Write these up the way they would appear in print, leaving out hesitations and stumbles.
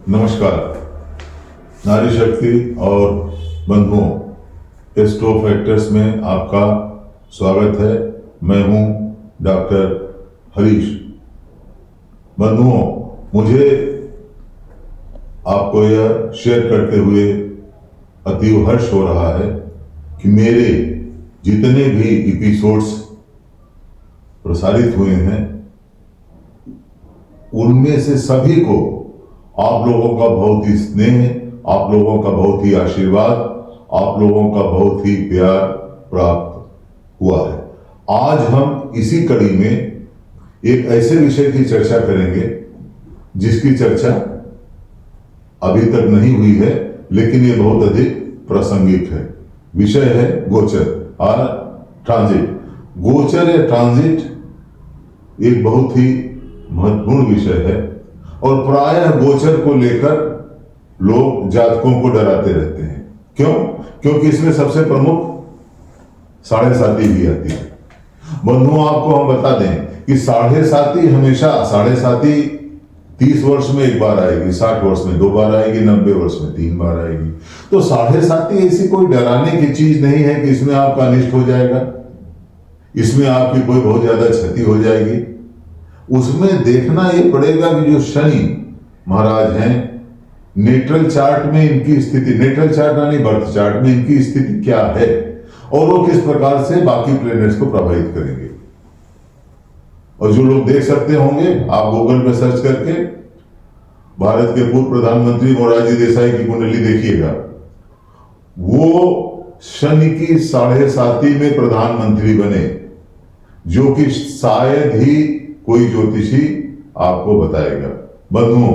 नमस्कार। नारी शक्ति और बंधुओं एस्ट्रो फैक्टर्स में आपका स्वागत है। मैं हूं डॉक्टर हरीश। बंधुओं, मुझे आपको यह शेयर करते हुए अतीव हर्ष हो रहा है कि मेरे जितने भी एपिसोड्स प्रसारित हुए हैं उनमें से सभी को आप लोगों का बहुत ही स्नेह, आप लोगों का बहुत ही आशीर्वाद, आप लोगों का बहुत ही प्यार प्राप्त हुआ है। आज हम इसी कड़ी में एक ऐसे विषय की चर्चा करेंगे जिसकी चर्चा अभी तक नहीं हुई है, लेकिन ये बहुत अधिक प्रासंगिक है। विषय है गोचर और ट्रांजिट। गोचर या ट्रांजिट एक बहुत ही महत्वपूर्ण विषय है और प्रायः गोचर को लेकर लोग जातकों को डराते रहते हैं। क्यों? क्योंकि इसमें सबसे प्रमुख 7.5 भी आती है। बंधुओं, आपको हम बता दें कि 7.5 हमेशा 7.5 30 वर्ष में एक बार आएगी, 60 वर्ष में 2 बार आएगी, 90 वर्ष में 3 बार आएगी। तो 7.5 ऐसी कोई डराने की चीज नहीं है कि इसमें आपका अनिष्ट हो जाएगा, इसमें आपकी कोई बहुत ज्यादा क्षति हो जाएगी। उसमें देखना यह पड़ेगा कि जो शनि महाराज हैं, नेट्रल चार्ट में इनकी स्थिति, नेट्रल चार्ट यानी बर्थ चार्ट में इनकी स्थिति क्या है और वो किस प्रकार से बाकी प्लैनेट्स को प्रभावित करेंगे। और जो लोग देख सकते होंगे, आप गूगल पे सर्च करके भारत के पूर्व प्रधानमंत्री मोरारजी देसाई की कुंडली देखिएगा। वो शनि की 7.5 में प्रधानमंत्री बने, जो कि शायद ही कोई ज्योतिषी आपको बताएगा। बंधुओं,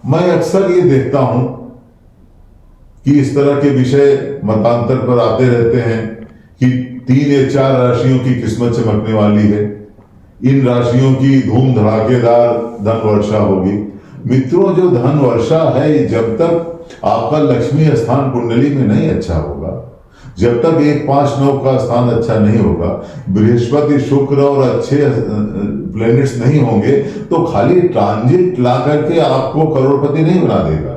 मैं अक्सर ये देखता हूं कि इस तरह के विषय मतांतर पर आते रहते हैं कि 3 या 4 राशियों की किस्मत चमकने वाली है, इन राशियों की धूम धड़ाकेदार धन वर्षा होगी। मित्रों, जो धन वर्षा है, जब तक आपका लक्ष्मी स्थान कुंडली में नहीं अच्छा होगा, जब तक 1, 5, 9 का स्थान अच्छा नहीं होगा, बृहस्पति, शुक्र और अच्छे प्लैनेट्स नहीं होंगे, तो खाली ट्रांजिट ला करके आपको करोड़पति नहीं बना देगा।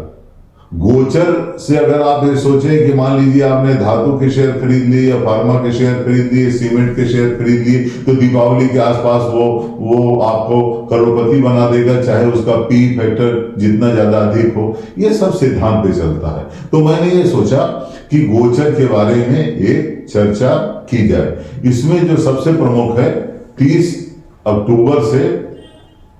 गोचर से अगर आप ये सोचें कि मान लीजिए आपने धातु के शेयर खरीद लिए या फार्मा के शेयर खरीद लिए, सीमेंट के शेयर खरीद लिए, तो दीपावली के आसपास वो आपको करोड़पति बना देगा, चाहे उसका पी फैक्टर जितना ज्यादा अधिक हो। ये सब सिद्धांत पे चलता है। तो मैंने ये सोचा कि गोचर के बारे में एक चर्चा की जाए। इसमें जो सबसे प्रमुख है, 30 अक्टूबर से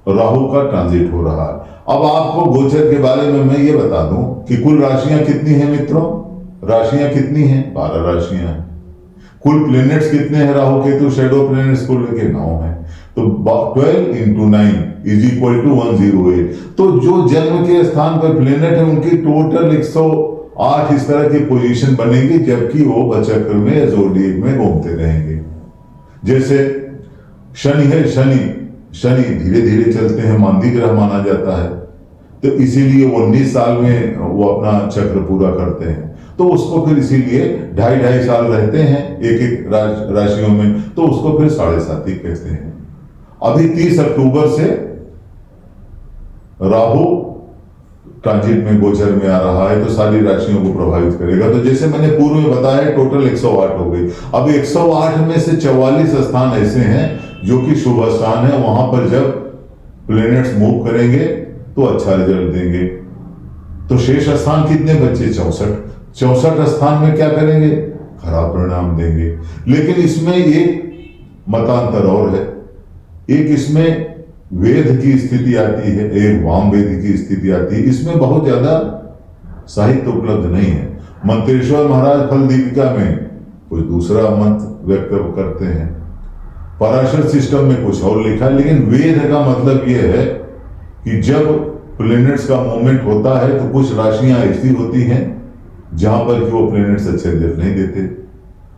राहु का ट्रांजिट हो रहा है। अब आपको गोचर के बारे में मैं ये बता दूं कि कुल राशियां कितनी हैं मित्रों? राशियां कितनी हैं? 12 राशियां हैं। कुल प्लैनेट्स कितने हैं? राहु केतु शैडो प्लैनेट्स को लेके 9 हैं। तो 12 into 9 = 108। तो जो जन्म के स्थान पर प्लैनेट है उनकी टोटल 108 इस तरह की पोजीशन बनेगी, जबकि वो बचक्र में या ज़ोडिएक में घूमते रहेंगे। जैसे शनि है, शनि धीरे धीरे चलते हैं, मांदी ग्रह माना जाता है, तो इसीलिए वो 19 साल में वो अपना चक्र पूरा करते हैं। तो उसको फिर इसीलिए 2.5 साल रहते हैं एक राशियों में, तो उसको फिर 7.5 कहते हैं। अभी 30 अक्टूबर से राहु ट्रांजिट में गोचर में आ रहा है, तो सारी राशियों को प्रभावित करेगा। तो जैसे मैंने पूर्व में बताया, टोटल 108 हो गई। अब 108 में से 44 स्थान ऐसे हैं जो कि शुभ स्थान है। वहां पर जब प्लैनेट्स मूव करेंगे तो अच्छा रिजल्ट देंगे। तो शेष स्थान कितने बचे? 64 स्थान में क्या करेंगे? खराब परिणाम देंगे। लेकिन इसमें एक मतांतर और है। एक इसमें वेद की स्थिति आती है, एक वाम वेद की स्थिति आती है। इसमें बहुत ज्यादा साहित्य उपलब्ध नहीं है। मंत्रेश्वर महाराज फल दीपिका में कुछ दूसरा मत व्यक्त करते हैं, पराशर सिस्टम में कुछ और लिखा है। लेकिन वेद का मतलब यह है कि जब प्लैनेट्स का मूवमेंट होता है तो कुछ राशियां ऐसी होती हैं जहां पर कि वो प्लैनेट्स अच्छे रिजल्ट नहीं देते,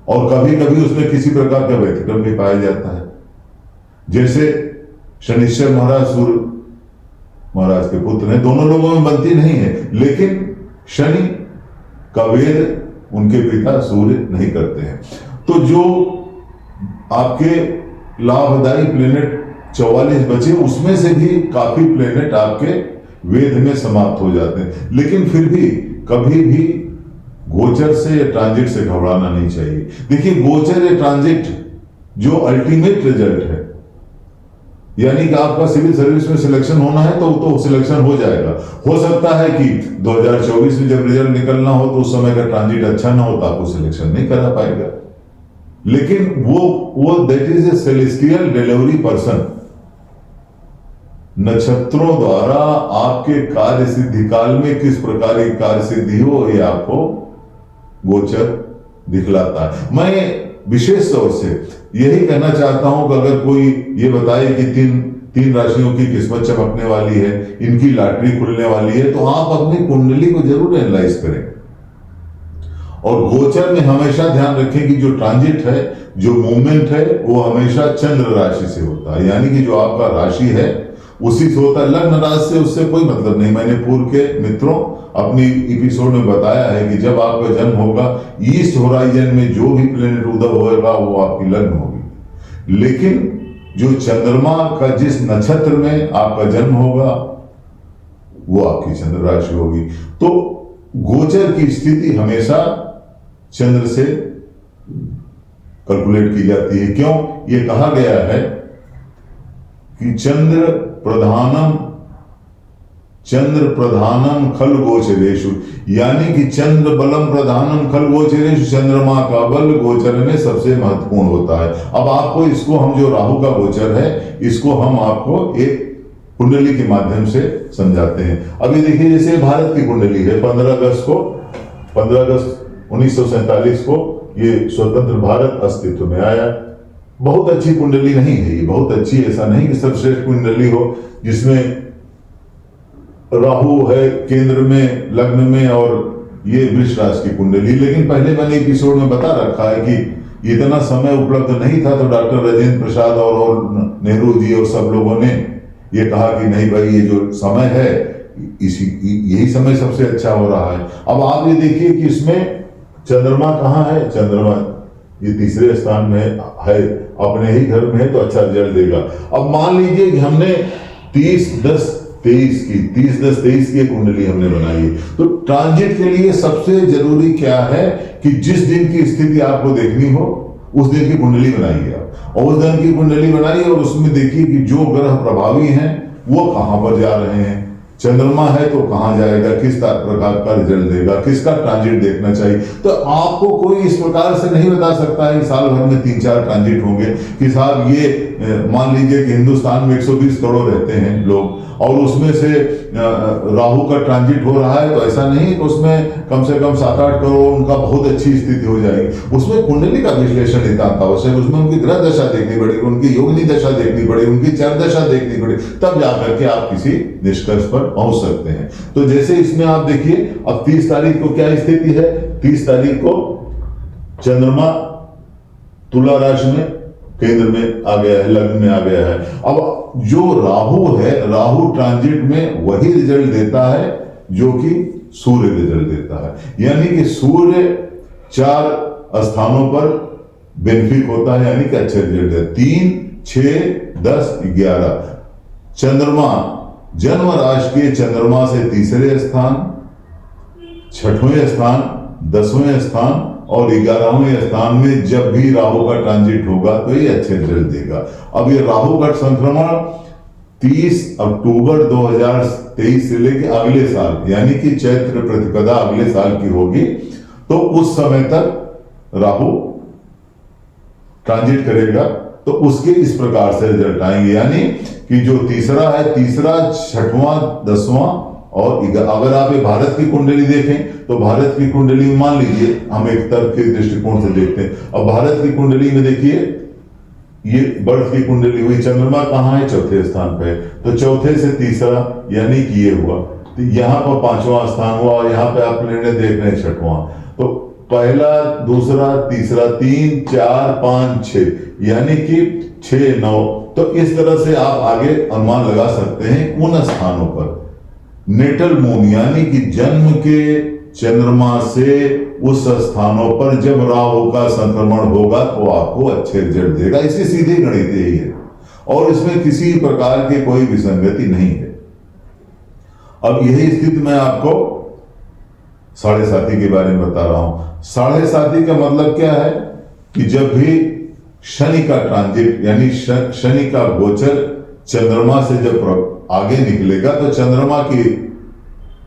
और कभी कभी उसमें किसी प्रकार का व्यतिक्रम भी पाया जाता है। जैसे शनिश्चर महाराज सूर्य महाराज के पुत्र हैं, दोनों लोगों में बनती नहीं है, लेकिन शनि का वेद उनके पिता सूर्य नहीं करते हैं। तो जो आपके लाभदायी प्लैनेट 44 बचे, उसमें से भी काफी प्लैनेट आपके वेद में समाप्त हो जाते हैं। लेकिन फिर भी कभी भी गोचर से या ट्रांजिट से घबराना नहीं चाहिए। देखिए, गोचर या ट्रांजिट जो अल्टीमेट रिजल्ट है, यानी कि आपका सिविल सर्विस में सिलेक्शन होना है तो सिलेक्शन हो जाएगा। हो सकता है कि 2024 में जब रिजल्ट निकलना हो तो उस समय का ट्रांजिट अच्छा ना हो तो आपको सिलेक्शन नहीं करा पाएगा। लेकिन वो that is a celestial delivery person. नक्षत्रों द्वारा आपके कार्य सिद्धि काल में किस प्रकार की कार्य सिद्धि हो, ये आपको गोचर दिखलाता है। मैं विशेष तौर से यही कहना चाहता हूं कि अगर कोई ये बताए कि तीन राशियों की किस्मत चमकने वाली है, इनकी लॉटरी खुलने वाली है, तो आप अपनी कुंडली को जरूर एनालाइज करें। और गोचर में हमेशा ध्यान रखें कि जो ट्रांजिट है, जो मूवमेंट है, वो हमेशा चंद्र राशि से होता है, यानी कि जो आपका राशि है उसी से होता है। लग्न राशि से उससे कोई मतलब नहीं। मैंने पूर्व के मित्रों अपनी एपिसोड में बताया है कि जब आपका जन्म होगा, ईस्ट होराइजन में जो भी प्लेनेट उदय होगा वो आपकी लग्न होगी। लेकिन जो चंद्रमा का जिस नक्षत्र में आपका जन्म होगा वो आपकी चंद्र राशि होगी। तो गोचर की स्थिति हमेशा चंद्र से कैलकुलेट की जाती है। क्यों? ये कहा गया है कि चंद्र प्रधानम खल गोचरेशु, यानी कि चंद्र बलम प्रधानम खल गोचरेशु, चंद्रमा का बल गोचर में सबसे महत्वपूर्ण होता है। अब आपको इसको हम जो राहु का गोचर है इसको हम आपको एक कुंडली के माध्यम से समझाते हैं। अभी देखिए, जैसे भारत की कुंडली है, 15 अगस्त 1947 को ये स्वतंत्र भारत अस्तित्व में आया। बहुत अच्छी कुंडली नहीं है ये, बहुत अच्छी, ऐसा नहीं कि सर्वश्रेष्ठ कुंडली हो जिसमें राहु है केंद्र में, लग्न में, और ये वृष राशि की कुंडली। लेकिन पहले मैंने एपिसोड में बता रखा है कि इतना समय उपलब्ध नहीं था, तो डॉक्टर राजेंद्र प्रसाद और नेहरू जी और सब लोगों ने ये कहा कि नहीं भाई, ये जो समय है यही समय सबसे अच्छा हो रहा है। अब आप ये देखिए कि इसमें चंद्रमा कहाँ है? चंद्रमा ये तीसरे स्थान में है, अपने ही घर में है, तो अच्छा रिजल्ट देगा। अब मान लीजिए कि हमने 30-10-23 की कुंडली हमने बनाई है, तो ट्रांजिट के लिए सबसे जरूरी क्या है कि जिस दिन की स्थिति आपको देखनी हो उस दिन की कुंडली बनाइए आप, और उस दिन की कुंडली बनाइए और उसमें देखिए कि जो ग्रह प्रभावी हैं वो कहां पर जा रहे हैं। चंद्रमा है तो कहां जाएगा, किस प्रकार का रिजल्ट देगा, किसका ट्रांजिट देखना चाहिए। तो आपको कोई इस प्रकार से नहीं बता सकता है कि साल भर में 3-4 ट्रांजिट होंगे कि साहब ये मान लीजिए कि हिंदुस्तान में 120 करोड़ रहते हैं लोग और उसमें से राहु का ट्रांजिट हो रहा है, तो ऐसा नहीं कि उसमें कम से कम 7-8 करोड़ उनका बहुत अच्छी स्थिति हो जाएगी। उसमें कुंडली का विश्लेषण नितांत आवश्यक, उसमें उनकी ग्रह दशा देखनी पड़ेगी, उनकी योगिनी दशा देखनी पड़ेगी, उनकी चर दशा देखनी पड़ेगी, तब जाकर के आप किसी निष्कर्ष पर पहुंच सकते हैं। तो जैसे इसमें आप देखिए, अब 30 तारीख को क्या स्थिति है? 30 तारीख को चंद्रमा तुला राशि में केंद्र में आ गया है, लग्न में आ गया है। अब जो राहु है, राहु ट्रांजिट में वही रिजल्ट देता है जो कि सूर्य रिजल्ट देता है, यानी कि सूर्य 4 स्थानों पर बेनिफिक होता है, यानी कि अच्छे रिजल्ट है। 3, 6, 10, 11 चंद्रमा जन्म राशि के चंद्रमा से तीसरे स्थान, 6वें स्थान, 10वें स्थान और 11वें स्थान में जब भी राहु का ट्रांजिट होगा तो ये अच्छे रिजल्ट देगा। अब ये राहु का संक्रमण 30 अक्टूबर 2023 से लेकर अगले साल, यानी कि चैत्र प्रतिपदा अगले साल की होगी, तो उस समय तक राहु ट्रांजिट करेगा। तो उसके इस प्रकार से रिजल्ट आएंगे, यानी कि जो तीसरा है, तीसरा, 6वां, 10वां और अगर आप ये भारत की कुंडली देखें तो भारत की कुंडली में मान लीजिए हम एक तर्क के दृष्टिकोण से देखते हैं। अब भारत की कुंडली में देखिए, ये बर्थ की कुंडली हुई, चंद्रमा कहाँ है? 4थे स्थान पे, तो 4थे से तीसरा यानी कि ये हुआ, तो यहाँ पर 5वां स्थान हुआ और यहाँ पे आप निर्णय देख रहे हैं 6वां। तो पहला, दूसरा, तीसरा, 3, 4, 5, 6 यानी कि 6, 9। तो इस तरह से आप आगे अनुमान लगा सकते हैं उन स्थानों पर नेटल मून, यानी कि जन्म के चंद्रमा से उस स्थानों पर जब राहु का संक्रमण होगा तो आपको अच्छे रिजल्ट देगा। इसी सीधे गणित यही है और इसमें किसी प्रकार की कोई विसंगति नहीं है। अब यही स्थिति मैं आपको साढ़े साथी के बारे में बता रहा हूं। साढ़े साथी का मतलब क्या है कि जब भी शनि का ट्रांजिट यानी शनि का गोचर चंद्रमा से जब आगे निकलेगा तो चंद्रमा की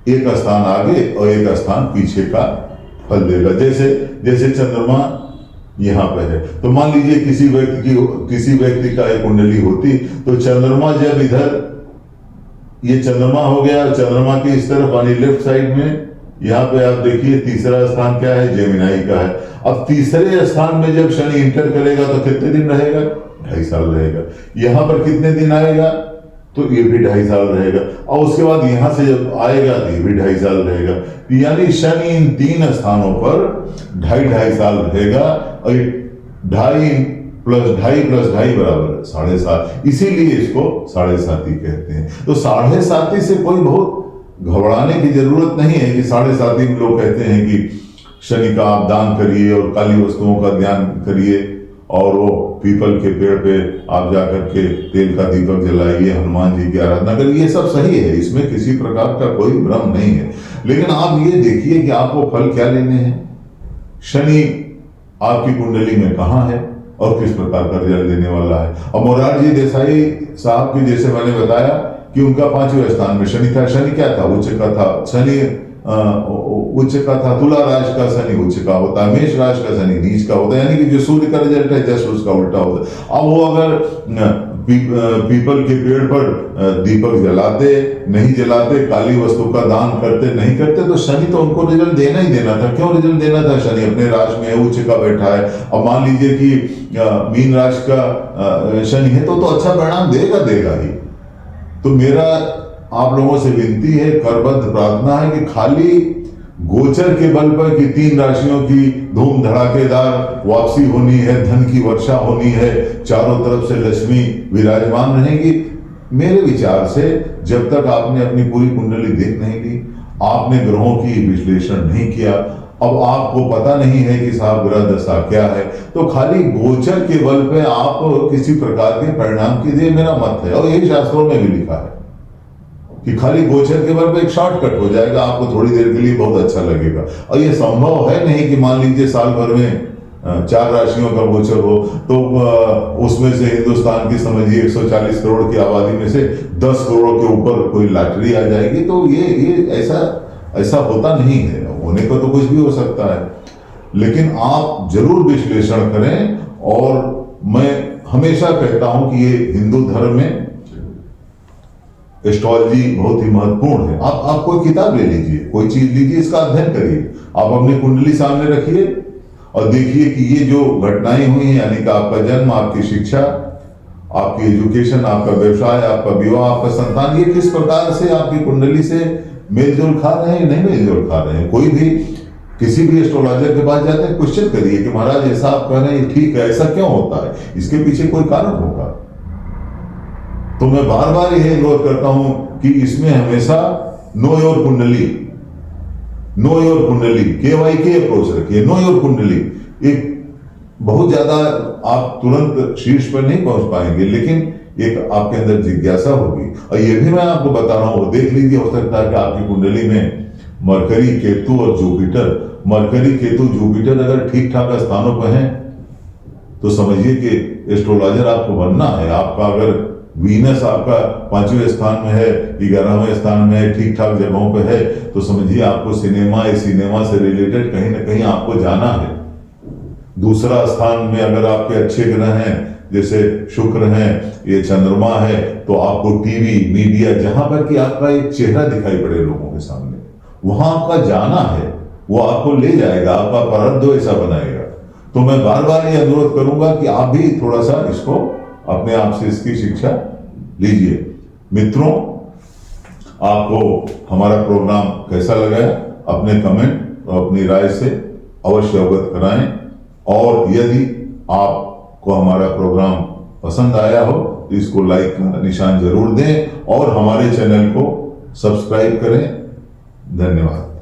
एक स्थान आगे और एक स्थान पीछे का फल देगा। जैसे जैसे चंद्रमा यहाँ पे है तो मान लीजिए किसी व्यक्ति का एक कुंडली होती तो चंद्रमा जब इधर ये चंद्रमा हो गया, चंद्रमा के इस तरफ यानी लेफ्ट साइड में यहाँ पे आप देखिए तीसरा स्थान क्या है, जेमिनाई का है। अब तीसरे स्थान में जब शनि इंटर करेगा तो कितने दिन रहेगा, 2.5 साल रहेगा। यहाँ पर कितने दिन आएगा तो ये भी 2.5 साल रहेगा और उसके बाद यहां से जब आएगा तो ये भी 2.5 साल रहेगा। यानी शनि इन 3 स्थानों पर 2.5 साल रहेगा और 2.5 + 2.5 + 2.5 बराबर 7.5। इसीलिए इसको साढ़े साती कहते हैं। तो साढ़े साती से कोई बहुत घबराने की जरूरत नहीं है कि साढ़े साती में लोग कहते हैं कि शनि का आप दान करिए और काली वस्तुओं का ध्यान करिए और वो पीपल के पेड़ पे आप जाकर के तेल का दीपक जलाइए, हनुमान जी की आराधना करिए। ये सब सही है, इसमें किसी प्रकार का कोई भ्रम नहीं है। लेकिन आप ये देखिए कि आपको फल क्या लेने हैं। शनि आपकी कुंडली में कहाँ है और किस प्रकार का रिजल्ट देने वाला है। और मोरारजी देसाई साहब की जैसे मैंने बताया कि उनका 5वें स्थान में शनि था। शनि क्या था, उच्च का था। शनि उच्च का था। तुला राशि का शनि उच्च का होता है, मेष राशि का शनि नीच का होता है, यानी कि जो सूर्य का रिजल्ट है जस्ट उसका उल्टा होता है। अब वो अगर पीपल के पेड़ पर दीपक जलाते नहीं जलाते, काली वस्तु का दान करते नहीं करते, तो शनि तो उनको रिजल्ट देना ही देना था। क्यों रिजल्ट देना था, शनि अपने राशि में उच्च का बैठा है। अब मान लीजिए कि मीन राशि का शनि है तो अच्छा परिणाम देगा ही। तो मेरा आप लोगों से विनती है, करबद्ध प्रार्थना है कि खाली गोचर के बल पर कि 3 राशियों की धूम धड़ाकेदार वापसी होनी है, धन की वर्षा होनी है, चारों तरफ से लक्ष्मी विराजमान रहेगी। मेरे विचार से जब तक आपने अपनी पूरी कुंडली देख नहीं ली, आपने ग्रहों की विश्लेषण नहीं किया, अब आपको पता नहीं है कि साहब ग्रह दशा क्या है, तो खाली गोचर के बल पे आप किसी प्रकार के परिणाम कीजिए, मेरा मत है। और यही शास्त्रों में भी लिखा है कि खाली गोचर के बल पे एक शॉर्टकट हो जाएगा, आपको थोड़ी देर के लिए बहुत अच्छा लगेगा। और ये संभव है नहीं कि मान लीजिए साल भर में 4 राशियों का गोचर हो तो उसमें से हिंदुस्तान की समझिए 140 करोड़ की आबादी में से 10 करोड़ के ऊपर कोई लॉटरी आ जाएगी। तो ये ऐसा होता नहीं है। होने को तो कुछ भी हो सकता है, लेकिन आप जरूर विश्लेषण करें। और मैं हमेशा कहता हूं कि ये हिंदू धर्म में एस्ट्रोलॉजी बहुत ही महत्वपूर्ण है। आप कोई किताब ले लीजिए, कोई चीज लीजिए, इसका अध्ययन करिए, आप अपनी कुंडली सामने रखिए और देखिए कि ये जो घटनाएं हुई हैं, यानी कि आपका जन्म, आपकी शिक्षा, आपकी एजुकेशन, आपका व्यवसाय, आपका विवाह, आपका संतान, ये किस प्रकार से आपकी कुंडली से मेलजोल खा रहे हैं, नहीं मेलजोल खा रहे हैं। कोई भी किसी भी एस्ट्रोलॉजर के पास जाते हैं, क्वेश्चन करिए कि महाराज ऐसा आप कह रहे हैं ठीक है, ऐसा क्यों होता है, इसके पीछे कोई कारण होगा। तो मैं बार बार यह अनुरोध करता हूं कि इसमें हमेशा नो योर कुंडली, नो योर कुंडली, KYK अप्रोच रखिए। नो योर कुंडली एक बहुत ज्यादा आप तुरंत शीर्ष पर नहीं पहुंच पाएंगे, लेकिन एक आपके अंदर जिज्ञासा होगी। और ये भी मैं आपको बता रहा हूं, देख लीजिए, हो सकता है कि आपकी कुंडली में मरकरी, केतु और जुपिटर, मरकरी, केतु, जुपिटर अगर ठीक ठाक स्थानों पर हैं तो समझिए कि एस्ट्रोलॉजर आपको बनना है। आपका अगर वीनस आपका 5वें स्थान में है, 11वें स्थान में है, ठीक ठाक जगहों पे है, तो समझिए आपको सिनेमा से रिलेटेड कहीं ना कहीं आपको जाना है। दूसरा स्थान में अगर आपके अच्छे ग्रह हैं, जैसे शुक्र हैं, ये चंद्रमा है, तो आपको टीवी, मीडिया, जहां पर कि आपका एक चेहरा दिखाई पड़े लोगों के सामने, वहां आपका जाना है, वो आपको ले जाएगा, आपका प्रारब्ध ऐसा बनाएगा। तो मैं बार बार ये अनुरोध करूंगा कि आप भी थोड़ा सा इसको अपने आप से इसकी शिक्षा लीजिए। मित्रों, आपको हमारा प्रोग्राम कैसा लगा, अपने कमेंट और अपनी राय से अवश्य अवगत कराएं। और यदि आपको हमारा प्रोग्राम पसंद आया हो तो इसको लाइक का निशान जरूर दें और हमारे चैनल को सब्सक्राइब करें। धन्यवाद।